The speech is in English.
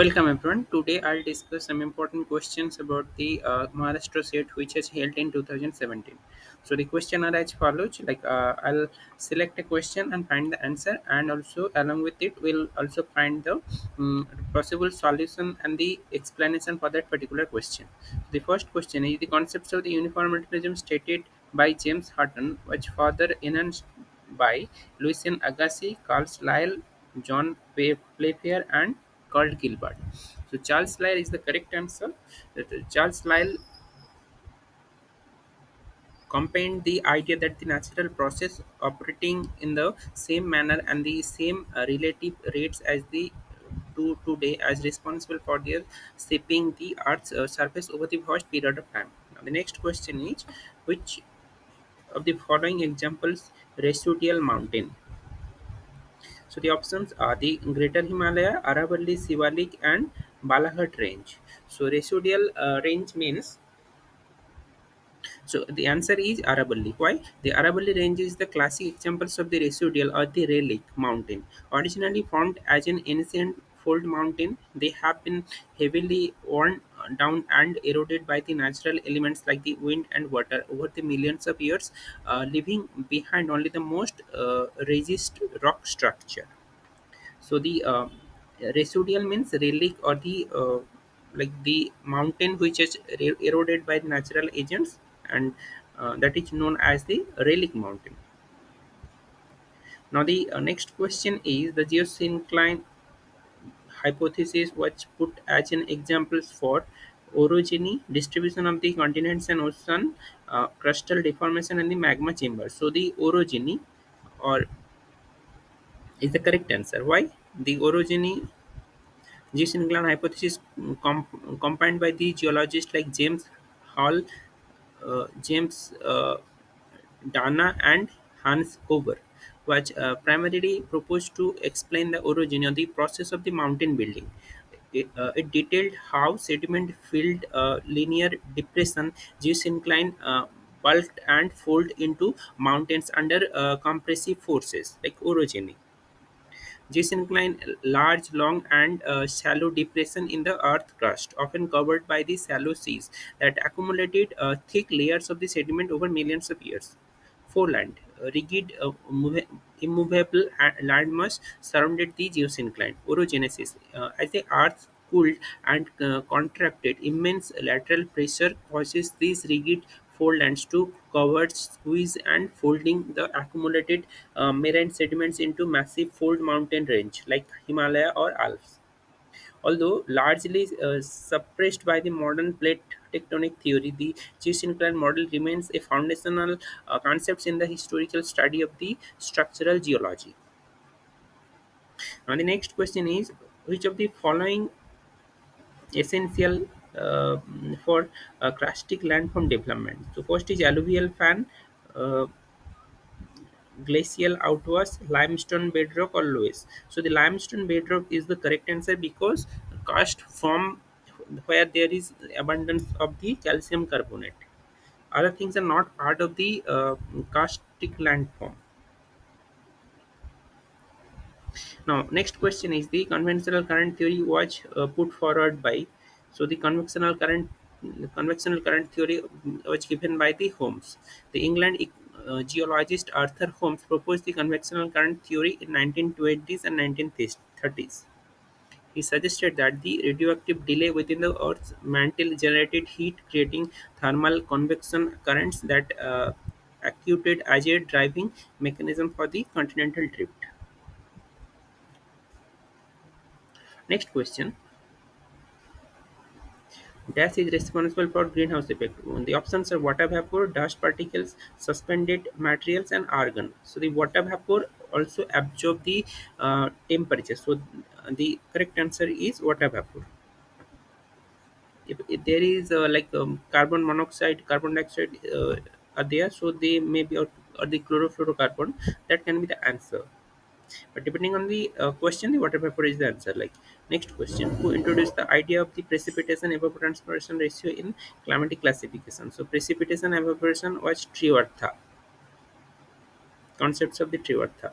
Welcome everyone. Today I'll discuss some important questions about the Maharashtra state which has held in 2017. So the question are as follows: I'll select a question and find the answer, and also along with it we'll also find the possible solution and the explanation for that particular question. The first question is the concepts of the uniformitarianism stated by James Hutton, which further enhanced by Lucien Agassiz, Carl Lyell, John Playfair, and Carl Gilbert. So Charles Lyell is the correct answer. Charles Lyell combined the idea that the natural process operating in the same manner and the same relative rates as the to today as responsible for their shaping the Earth's surface over the vast period of time. Now, the next question is which of the following examples residual mountain? So the options are the Greater Himalaya, Aravalli, Sivalik, and Balaghat range. So residual range means so the answer is Aravalli. Why? The Aravalli range is the classic examples of the residual or the relic mountain. Originally formed as an ancient fold mountain, they have been heavily worn down and eroded by the natural elements like the wind and water over the millions of years, leaving behind only the most resist rock structure. So the residual means relic or the like the mountain which is eroded by natural agents, and that is known as the relic mountain. Now the next question is the geosyncline hypothesis was put as an examples for orogeny, distribution of the continents and ocean, crustal deformation, and the magma chamber. So the orogeny or is the correct answer. Why? The orogeny G-syncline hypothesis combined by the geologists like James Hall, James Dana, and Hans Kober was primarily proposed to explain the origin of the process of the mountain building. It detailed how sediment filled linear depression, geosyncline bulked and folded into mountains under compressive forces like orogeny. Geosyncline large, long, and shallow depression in the earth crust, often covered by the shallow seas that accumulated thick layers of the sediment over millions of years. Foreland, rigid, immovable landmass surrounded the geosyncline. Orogenesis, as the earth cooled and contracted, immense lateral pressure causes these rigid forelands to cover, squeeze, and folding the accumulated marine sediments into massive fold mountain range like Himalaya or Alps. Although largely suppressed by the modern plate tectonic theory, the geosyncline model remains a foundational concept in the historical study of the structural geology. Now, the next question is which of the following essential for karstic landform development? So, first is alluvial fan, uh, glacial outwash, limestone bedrock, or loess. So, the limestone bedrock is the correct answer because karst form where there is abundance of the calcium carbonate. Other things are not part of the karstic landform. Now, next question is the conventional current theory was put forward by. So, the conventional current theory was given by the Holmes. The England geologist Arthur Holmes proposed the conventional current theory in 1920s and 1930s. He suggested that the radioactive delay within the Earth's mantle generated heat, creating thermal convection currents that acted as a driving mechanism for the continental drift. Next question: Dash is responsible for greenhouse effect. The options are water vapor, dust particles, suspended materials, and argon. So the water vapor also absorb the temperature. So the correct answer is water vapor. If there is carbon monoxide, carbon dioxide are there, so they may be or the chlorofluorocarbon. That can be the answer. But depending on the question, the water vapor is the answer. Like next question, who introduced the idea of the precipitation evapotranspiration ratio in climatic classification? So precipitation evaporation was Trivartha. Concepts of the Trivartha.